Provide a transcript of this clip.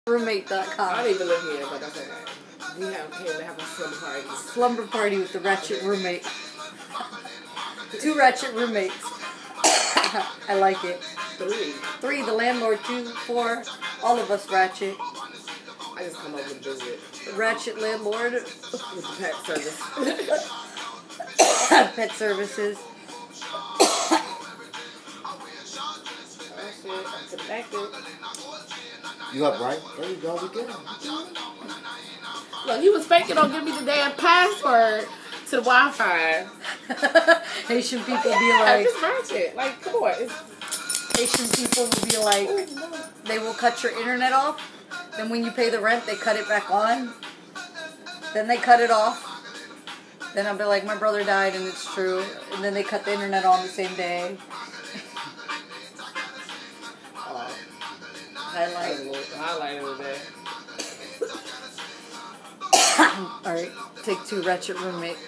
Roommate.com. I don't even live here, but that's okay. We came to have a slumber party. Slumber party with the ratchet roommate. 2 ratchet roommates. I like it. 3, the landlord. 2, 4, all of us ratchet. I just come over to visit. Ratchet landlord. With the pet service. Pet services. Oh shit, I'm connected. You up, right? There you go, we good. Look, he was faking on giving me the damn password to the Wi-Fi. Haitian people Yeah, be like, just ratchet. Like, come on. Haitian people will be like, they will cut your internet off. Then when you pay the rent, they cut it back on. Then they cut it off. Then I'll be like, my brother died and it's true. And then they cut the internet on the same day. Highlight of the day. Alright, take 2 ratchet roommate.